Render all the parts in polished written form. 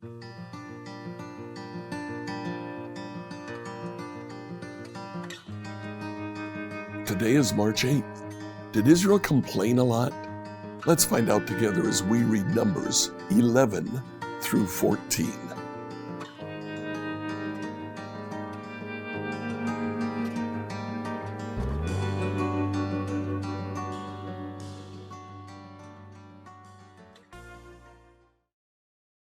Today is March 8th. Did Israel complain a lot? Let's find out together as we read Numbers 11 through 14.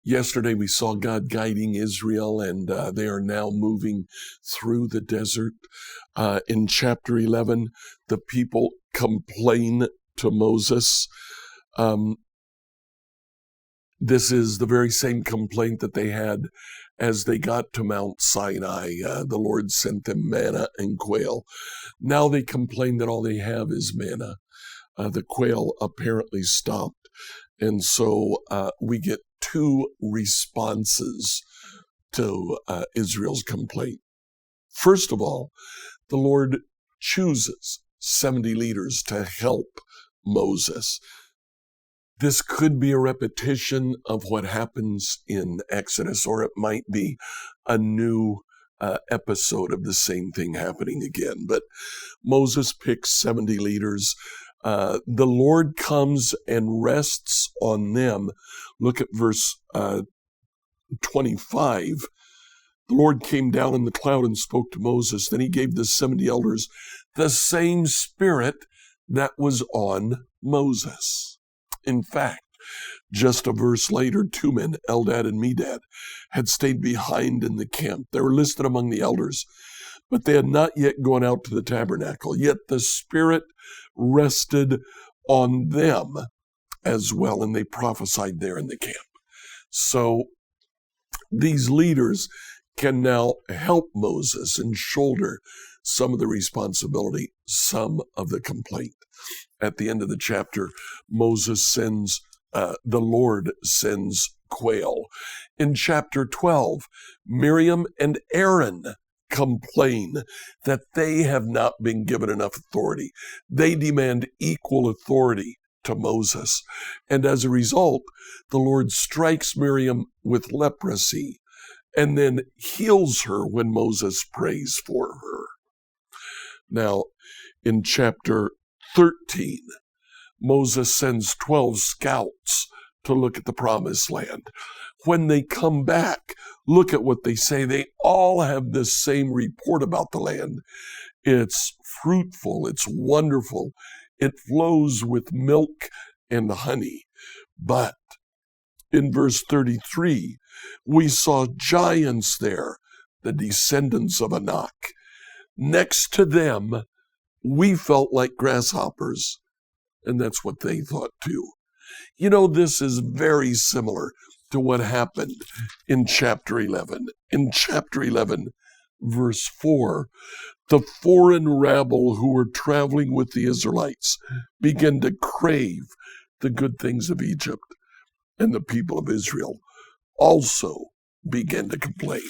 Yesterday we saw God guiding Israel, and they are now moving through the desert. In chapter 11, the people complain to Moses. This is the very same complaint that they had as they got to Mount Sinai. The Lord sent them manna and quail. Now they complain that all they have is manna. The quail apparently stopped. And so we get two responses to Israel's complaint. First of all, the Lord chooses 70 leaders to help Moses. This could be a repetition of what happens in Exodus, or it might be a new episode of the same thing happening again. But Moses picks 70 leaders. The Lord comes and rests on them. Look at verse 25. The Lord came down in the cloud and spoke to Moses. Then he gave the 70 elders the same spirit that was on Moses. In fact, just a verse later, two men, Eldad and Medad, had stayed behind in the camp. They were listed among the elders, but they had not yet gone out to the tabernacle. Yet the Spirit rested on them as well, and they prophesied there in the camp. So these leaders can now help Moses and shoulder some of the responsibility, some of the complaint. At the end of the chapter, the Lord sends quail. In chapter 12, Miriam and Aaron complain that they have not been given enough authority. They demand equal authority to Moses. And as a result, the Lord strikes Miriam with leprosy and then heals her when Moses prays for her. Now, in chapter 13, Moses sends 12 scouts to look at the promised land. When they come back, look at what they say. They all have the same report about the land. It's fruitful, it's wonderful, it flows with milk and honey. But in verse 33, we saw giants there, the descendants of Anak. Next to them, we felt like grasshoppers, and that's what they thought too. You know, this is very similar to what happened in chapter 11. In chapter 11, verse 4, the foreign rabble who were traveling with the Israelites began to crave the good things of Egypt, and the people of Israel also began to complain.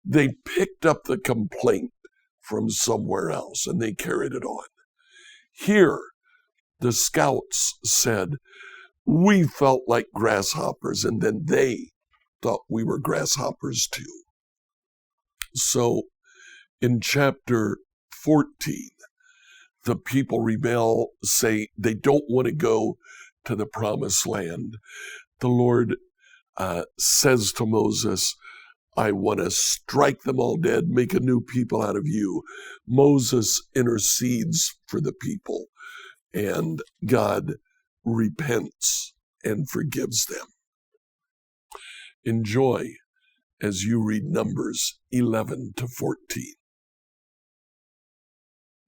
They picked up the complaint from somewhere else, and they carried it on. Here, the scouts said, we felt like grasshoppers, and then they thought we were grasshoppers too. So in chapter 14, the people rebel, say they don't want to go to the promised land. The Lord says to Moses, I want to strike them all dead, make a new people out of you. Moses intercedes for the people, and God repents and forgives them. Enjoy as you read Numbers 11 to 14.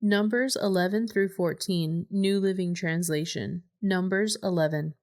Numbers 11 through 14, New Living Translation. Numbers 11.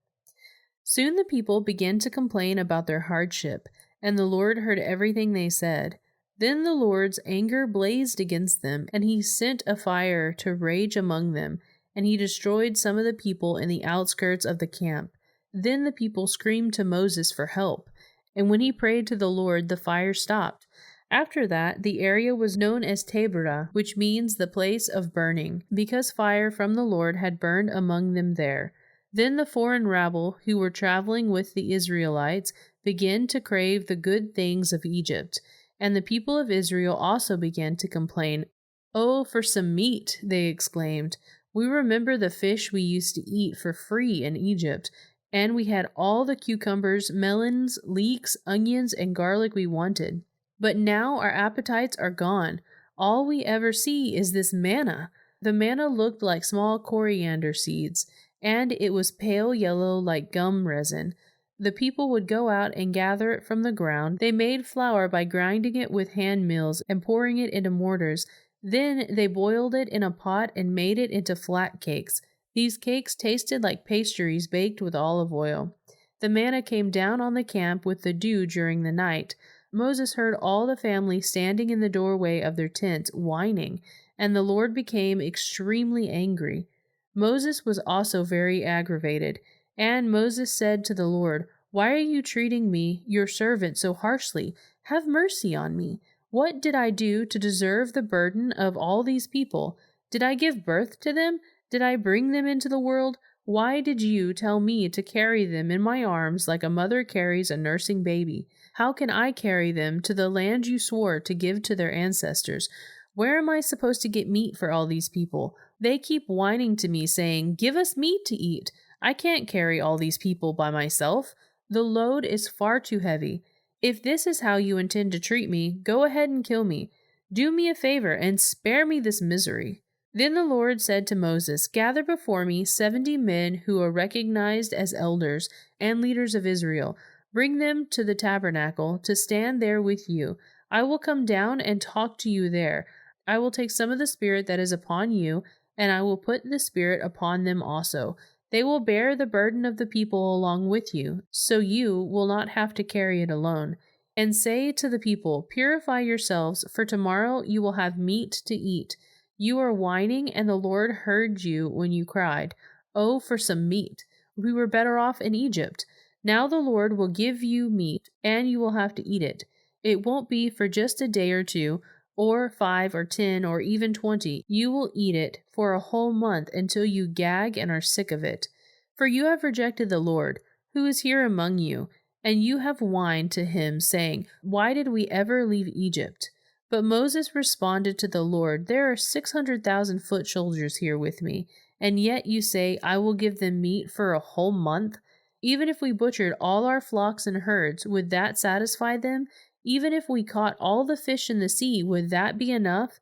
Soon the people began to complain about their hardship, and the Lord heard everything they said. Then the Lord's anger blazed against them, and he sent a fire to rage among them, and he destroyed some of the people in the outskirts of the camp. Then the people screamed to Moses for help, and when he prayed to the Lord, the fire stopped. After that, the area was known as Taberah, which means the place of burning, because fire from the Lord had burned among them there. Then the foreign rabble who were traveling with the Israelites began to crave the good things of Egypt, and the people of Israel also began to complain. "Oh, for some meat," they exclaimed. "We remember the fish we used to eat for free in Egypt, and we had all the cucumbers, melons, leeks, onions, and garlic we wanted. But now our appetites are gone. All we ever see is this manna." The manna looked like small coriander seeds, and it was pale yellow like gum resin. The people would go out and gather it from the ground. They made flour by grinding it with hand mills and pouring it into mortars. Then they boiled it in a pot and made it into flat cakes. These cakes tasted like pastries baked with olive oil. The manna came down on the camp with the dew during the night. Moses heard all the family standing in the doorway of their tents, whining, and the Lord became extremely angry. Moses was also very aggravated, and Moses said to the Lord, "Why are you treating me, your servant, so harshly? Have mercy on me. What did I do to deserve the burden of all these people? Did I give birth to them? Did I bring them into the world? Why did you tell me to carry them in my arms like a mother carries a nursing baby? How can I carry them to the land you swore to give to their ancestors? Where am I supposed to get meat for all these people? They keep whining to me, saying, 'Give us meat to eat.' I can't carry all these people by myself. The load is far too heavy. If this is how you intend to treat me, go ahead and kill me. Do me a favor and spare me this misery." Then the Lord said to Moses, "Gather before me 70 men who are recognized as elders and leaders of Israel. Bring them to the tabernacle to stand there with you. I will come down and talk to you there. I will take some of the Spirit that is upon you, and I will put the Spirit upon them also. They will bear the burden of the people along with you, so you will not have to carry it alone. And say to the people, 'Purify yourselves, for tomorrow you will have meat to eat.' You are whining, and the Lord heard you when you cried, 'Oh, for some meat! We were better off in Egypt.' Now the Lord will give you meat, and you will have to eat it. It won't be for just a day or two, or 5 or 10 or even 20. You will eat it for a whole month until you gag and are sick of it. For you have rejected the Lord, who is here among you, and you have whined to him, saying, 'Why did we ever leave Egypt?' But Moses responded to the Lord, 'There are 600,000 foot soldiers here with me, and yet you say, I will give them meat for a whole month? Even if we butchered all our flocks and herds, would that satisfy them? Even if we caught all the fish in the sea, would that be enough?'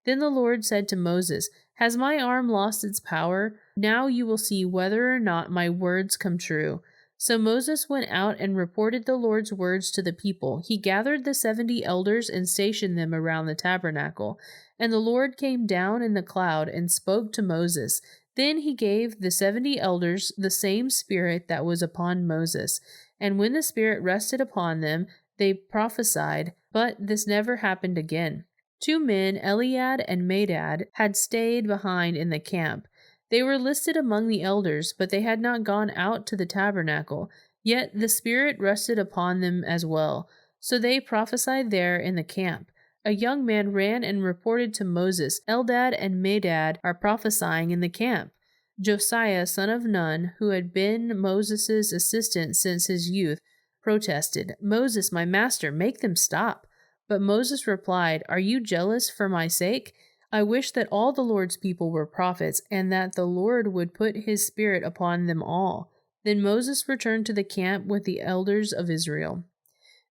Then the Lord said to Moses, 'Has my arm lost its power? Now you will see whether or not my words come true.' So Moses went out and reported the Lord's words to the people. He gathered the 70 elders and stationed them around the tabernacle. And the Lord came down in the cloud and spoke to Moses. Then he gave the 70 elders the same spirit that was upon Moses. And when the Spirit rested upon them, they prophesied, but this never happened again. 2 men, Eliad and Medad, had stayed behind in the camp. They were listed among the elders, but they had not gone out to the tabernacle. Yet the Spirit rested upon them as well. So they prophesied there in the camp. A young man ran and reported to Moses, "Eldad and Medad are prophesying in the camp." Josiah, son of Nun, who had been Moses' assistant since his youth, protested, "Moses, my master, make them stop." But Moses replied, "Are you jealous for my sake? I wish that all the Lord's people were prophets, and that the Lord would put his Spirit upon them all." Then Moses returned to the camp with the elders of Israel.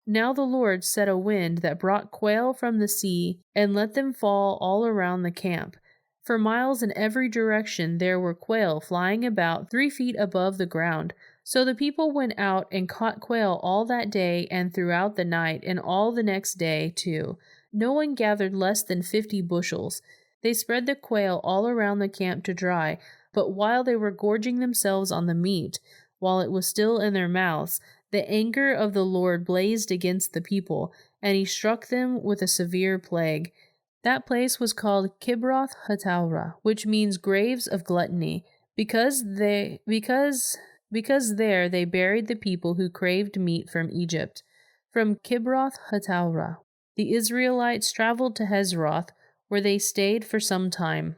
Now the Lord set a wind that brought quail from the sea and let them fall all around the camp. For miles in every direction there were quail flying about 3 feet above the ground. So the people went out and caught quail all that day and throughout the night, and all the next day too. No one gathered less than 50 bushels. They spread the quail all around the camp to dry, but while they were gorging themselves on the meat, while it was still in their mouths, the anger of the Lord blazed against the people, and he struck them with a severe plague. That place was called Kibroth Hattaavah, which means graves of gluttony, because there they buried the people who craved meat from Egypt. From Kibroth Hattaavah, the Israelites traveled to Hazeroth, where they stayed for some time.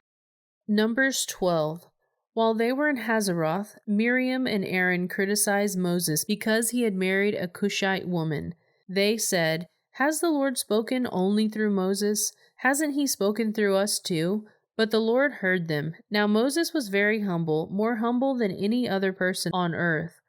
Numbers 12. While they were in Hazeroth, Miriam and Aaron criticized Moses because he had married a Cushite woman. They said, "Has the Lord spoken only through Moses? Hasn't he spoken through us too?" But the Lord heard them. Now Moses was very humble, more humble than any other person on earth.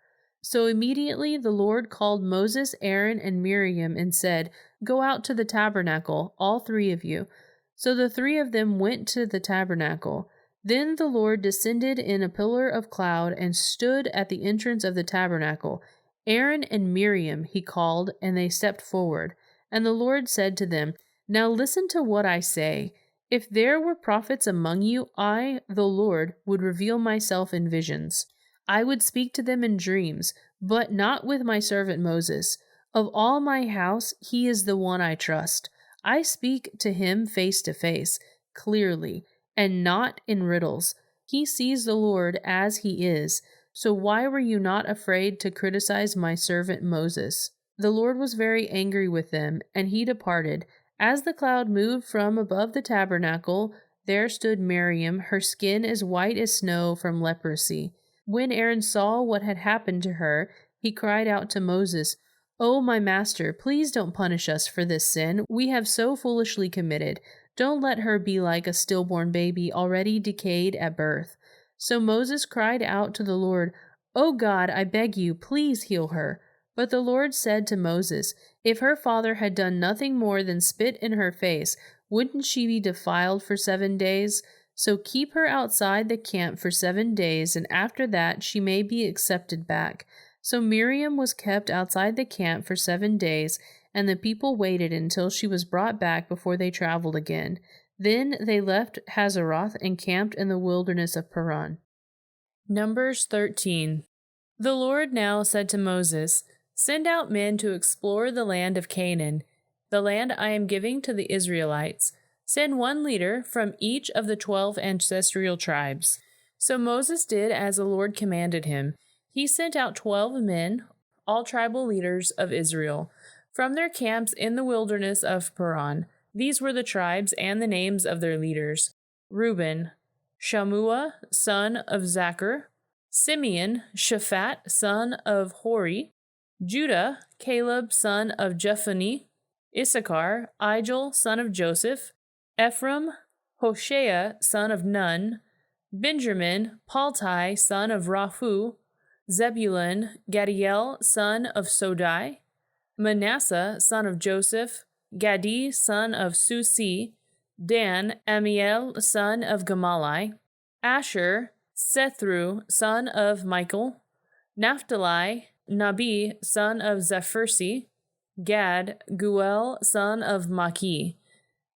So immediately the Lord called Moses, Aaron, and Miriam and said, "Go out to the tabernacle, all three of you." So the three of them went to the tabernacle. Then the Lord descended in a pillar of cloud and stood at the entrance of the tabernacle. "Aaron and Miriam," he called, and they stepped forward. And the Lord said to them, "Now listen to what I say. If there were prophets among you, I, the Lord, would reveal myself in visions. I would speak to them in dreams, but not with my servant Moses. Of all my house, he is the one I trust. I speak to him face to face, clearly, and not in riddles. He sees the Lord as he is. So why were you not afraid to criticize my servant Moses?" The Lord was very angry with them, and he departed. As the cloud moved from above the tabernacle, there stood Miriam, her skin as white as snow from leprosy. When Aaron saw what had happened to her, he cried out to Moses, "Oh, my master, please don't punish us for this sin we have so foolishly committed. Don't let her be like a stillborn baby already decayed at birth." So Moses cried out to the Lord, "Oh God, I beg you, please heal her." But the Lord said to Moses, "If her father had done nothing more than spit in her face, wouldn't she be defiled for 7 days? So keep her outside the camp for 7 days, and after that she may be accepted back." So Miriam was kept outside the camp for 7 days, and the people waited until she was brought back before they traveled again. Then they left Hazeroth and camped in the wilderness of Paran. Numbers 13. The Lord now said to Moses, "Send out men to explore the land of Canaan, the land I am giving to the Israelites. Send one leader from each of the 12 ancestral tribes." So Moses did as the Lord commanded him. He sent out 12 men, all tribal leaders of Israel, from their camps in the wilderness of Paran. These were the tribes and the names of their leaders: Reuben, Shammua, son of Zachar; Simeon, Shaphat, son of Hori; Judah, Caleb, son of Jephunneh; Issachar, Igel, son of Joseph; Ephraim, Hoshea, son of Nun; Benjamin, Paltai, son of Raphu; Zebulun, Gadiel, son of Sodai; Manasseh, son of Joseph; Gadi, son of Susi; Dan, Amiel, son of Gamalai; Asher, Sethru, son of Michael; Naphtali, Nabi, son of Zephirsi; Gad, Guel, son of Maki.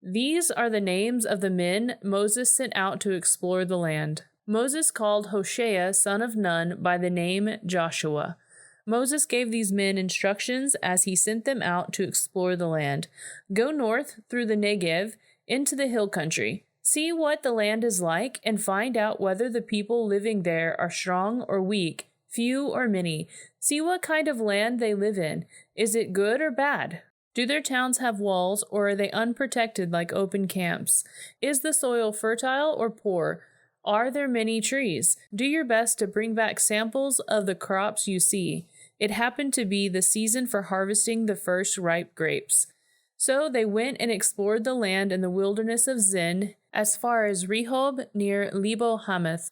These are the names of the men Moses sent out to explore the land. Moses called Hoshea, son of Nun, by the name Joshua. Moses gave these men instructions as he sent them out to explore the land. "Go north through the Negev into the hill country. See what the land is like and find out whether the people living there are strong or weak, few or many. See what kind of land they live in. Is it good or bad? Do their towns have walls, or are they unprotected like open camps? Is the soil fertile or poor? Are there many trees? Do your best to bring back samples of the crops you see." It happened to be the season for harvesting the first ripe grapes. So they went and explored the land in the wilderness of Zin as far as Rehob near Lebo Hamath.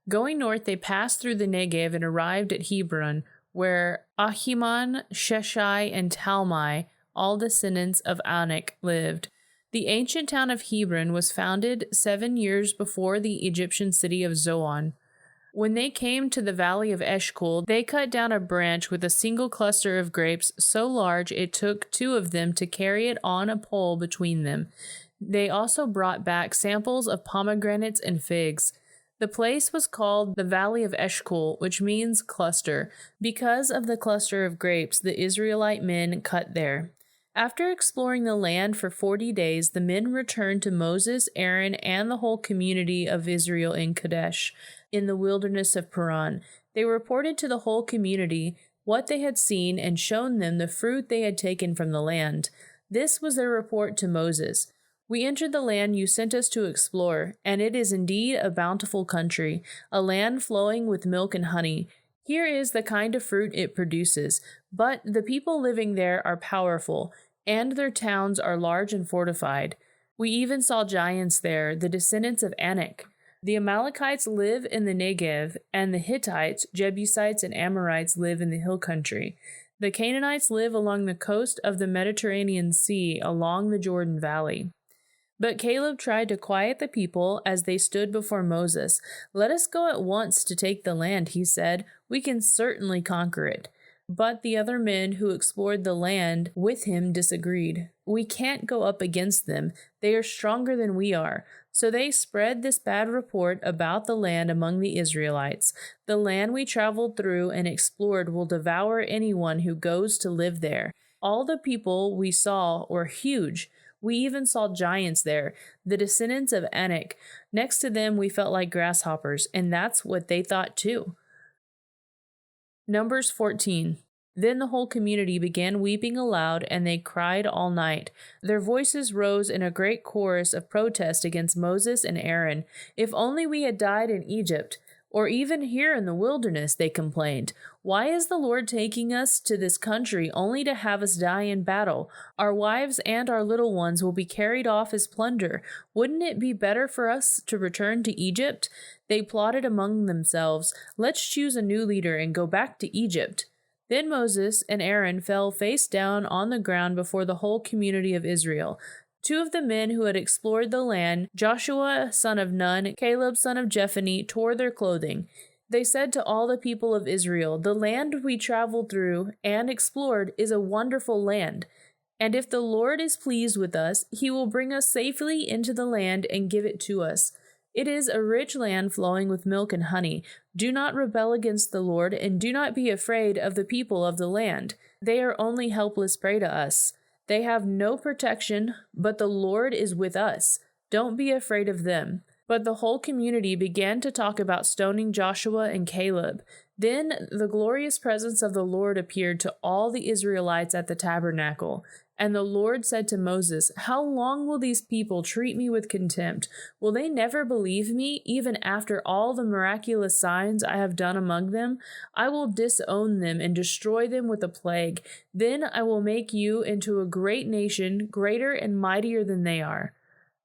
Going north, they passed through the Negev and arrived at Hebron, where Ahiman, Sheshai, and Talmai, all descendants of Anak, lived. The ancient town of Hebron was founded 7 years before the Egyptian city of Zoan. When they came to the valley of Eshcol, they cut down a branch with a single cluster of grapes so large it took 2 of them to carry it on a pole between them. They also brought back samples of pomegranates and figs. The place was called the Valley of Eshcol, which means cluster, because of the cluster of grapes the Israelite men cut there. After exploring the land for 40 days, the men returned to Moses, Aaron, and the whole community of Israel in Kadesh, in the wilderness of Paran. They reported to the whole community what they had seen and shown them the fruit they had taken from the land. This was their report to Moses. We entered the land you sent us to explore, and it is indeed a bountiful country, a land flowing with milk and honey. Here is the kind of fruit it produces, but the people living there are powerful, and their towns are large and fortified. We even saw giants there, the descendants of Anak. The Amalekites live in the Negev, and the Hittites, Jebusites, and Amorites live in the hill country. The Canaanites live along the coast of the Mediterranean Sea, along the Jordan Valley. But Caleb tried to quiet the people as they stood before Moses. "Let us go at once to take the land," he said. "We can certainly conquer it." But the other men who explored the land with him disagreed. "We can't go up against them. They are stronger than we are." So they spread this bad report about the land among the Israelites. "The land we traveled through and explored will devour anyone who goes to live there. All the people we saw were huge. We even saw giants there, the descendants of Anak. Next to them, we felt like grasshoppers, and that's what they thought too." Numbers 14. Then the whole community began weeping aloud, and they cried all night. Their voices rose in a great chorus of protest against Moses and Aaron. "If only we had died in Egypt, or even here in the wilderness," they complained. "Why is the Lord taking us to this country only to have us die in battle? Our wives and our little ones will be carried off as plunder. Wouldn't it be better for us to return to Egypt?" They plotted among themselves, "Let's choose a new leader and go back to Egypt." Then Moses and Aaron fell face down on the ground before the whole community of Israel. Two of the men who had explored the land, Joshua son of Nun, Caleb son of Jephunneh, tore their clothing. They said to all the people of Israel, "The land we traveled through and explored is a wonderful land. And if the Lord is pleased with us, he will bring us safely into the land and give it to us. It is a rich land flowing with milk and honey. Do not rebel against the Lord, and do not be afraid of the people of the land. They are only helpless prey to us. They have no protection, but the Lord is with us. Don't be afraid of them." But the whole community began to talk about stoning Joshua and Caleb. Then the glorious presence of the Lord appeared to all the Israelites at the tabernacle. And the Lord said to Moses, "How long will these people treat me with contempt? Will they never believe me, even after all the miraculous signs I have done among them? I will disown them and destroy them with a plague. Then I will make you into a great nation, greater and mightier than they are."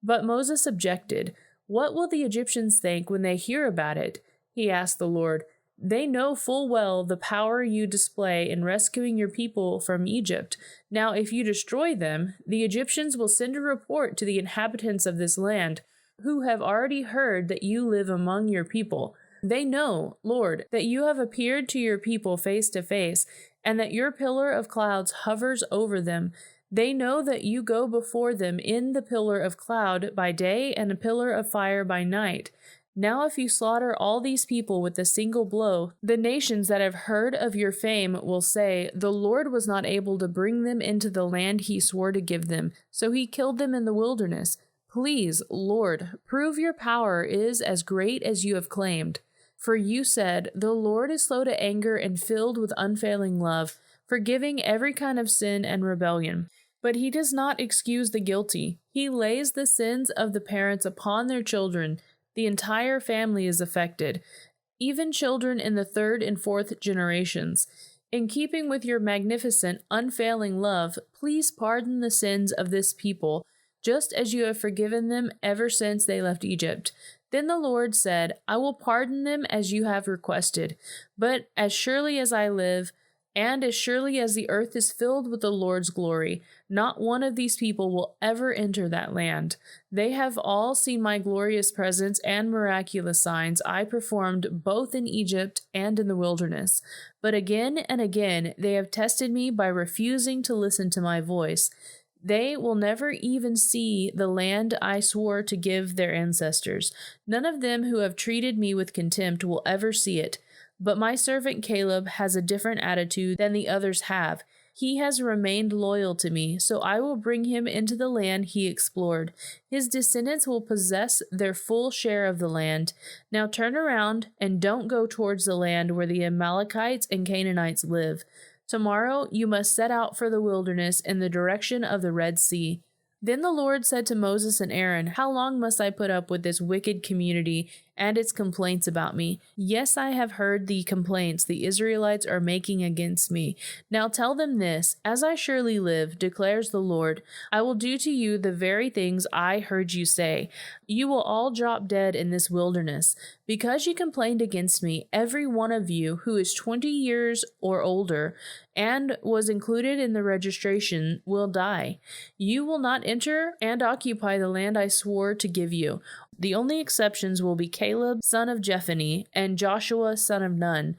But Moses objected. "What will the Egyptians think when they hear about it?" He asked the Lord. "They know full well the power you display in rescuing your people from Egypt. Now, if you destroy them, the Egyptians will send a report to the inhabitants of this land, who have already heard that you live among your people. They know, Lord, that you have appeared to your people face to face, and that your pillar of clouds hovers over them. They know that you go before them in the pillar of cloud by day and a pillar of fire by night. Now if you slaughter all these people with a single blow, the nations that have heard of your fame will say, 'The Lord was not able to bring them into the land he swore to give them, so he killed them in the wilderness.' Please, Lord, prove your power is as great as you have claimed. For you said, 'The Lord is slow to anger and filled with unfailing love, forgiving every kind of sin and rebellion.' But he does not excuse the guilty. He lays the sins of the parents upon their children. The entire family is affected, even children in the third and fourth generations. In keeping with your magnificent, unfailing love, please pardon the sins of this people, just as you have forgiven them ever since they left Egypt." Then the Lord said, "I will pardon them as you have requested, but as surely as I live, and as surely as the earth is filled with the Lord's glory, not one of these people will ever enter that land. They have all seen my glorious presence and miraculous signs I performed both in Egypt and in the wilderness. But again and again they have tested me by refusing to listen to my voice. They will never even see the land I swore to give their ancestors. None of them who have treated me with contempt will ever see it. But my servant Caleb has a different attitude than the others have. He has remained loyal to me, so I will bring him into the land he explored. His descendants will possess their full share of the land. Now turn around and don't go towards the land where the Amalekites and Canaanites live. Tomorrow you must set out for the wilderness in the direction of the Red Sea." Then the Lord said to Moses and Aaron, "How long must I put up with this wicked community and its complaints about me? Yes, I have heard the complaints the Israelites are making against me. Now tell them this, as I surely live, declares the Lord, I will do to you the very things I heard you say. You will all drop dead in this wilderness. Because you complained against me, every one of you who is 20 years or older and was included in the registration will die. You will not enter and occupy the land I swore to give you. The only exceptions will be Caleb, son of Jephunneh, and Joshua, son of Nun.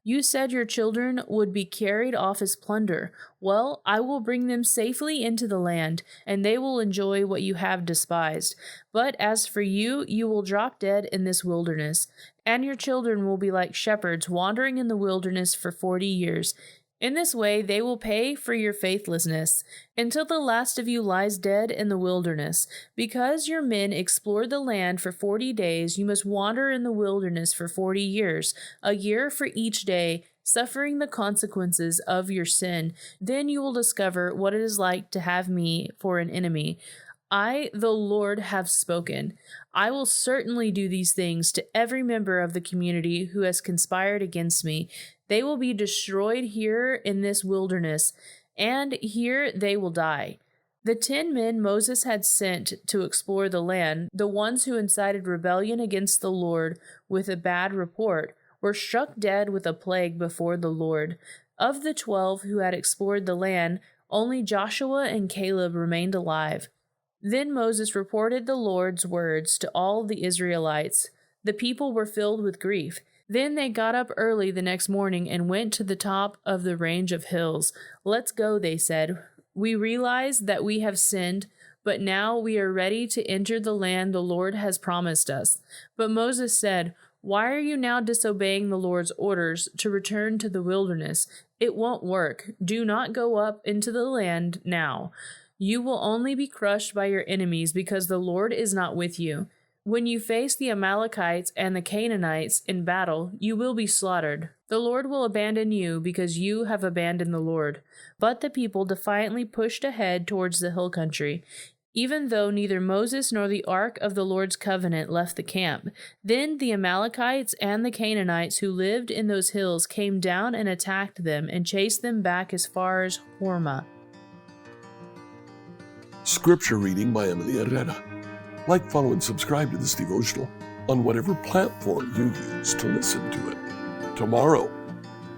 You said your children would be carried off as plunder. Well, I will bring them safely into the land, and they will enjoy what you have despised. But as for you, you will drop dead in this wilderness, and your children will be like shepherds wandering in the wilderness for 40 years. In this way, they will pay for your faithlessness, until the last of you lies dead in the wilderness. Because your men explored the land for 40 days, you must wander in the wilderness for 40 years, a year for each day, suffering the consequences of your sin. Then you will discover what it is like to have me for an enemy. I, the Lord, have spoken. I will certainly do these things to every member of the community who has conspired against me. They will be destroyed here in this wilderness, and here they will die. The 10 men Moses had sent to explore the land, the ones who incited rebellion against the Lord with a bad report, were struck dead with a plague before the Lord. Of the 12 who had explored the land, only Joshua and Caleb remained alive. Then Moses reported the Lord's words to all the Israelites. The people were filled with grief. Then they got up early the next morning and went to the top of the range of hills. Let's go, they said. We realize that we have sinned, but now we are ready to enter the land the Lord has promised us. But Moses said, Why are you now disobeying the Lord's orders to return to the wilderness? It won't work. Do not go up into the land now. You will only be crushed by your enemies because the Lord is not with you. When you face the Amalekites and the Canaanites in battle, you will be slaughtered. The Lord will abandon you because you have abandoned the Lord. But the people defiantly pushed ahead towards the hill country, even though neither Moses nor the ark of the Lord's covenant left the camp. Then the Amalekites and the Canaanites who lived in those hills came down and attacked them and chased them back as far as Hormah. Scripture reading by Emily Herrera. Like, follow, and subscribe to this devotional on whatever platform you use to listen to it. Tomorrow,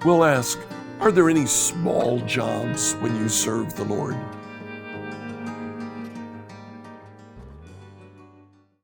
we'll ask, are there any small jobs when you serve the Lord?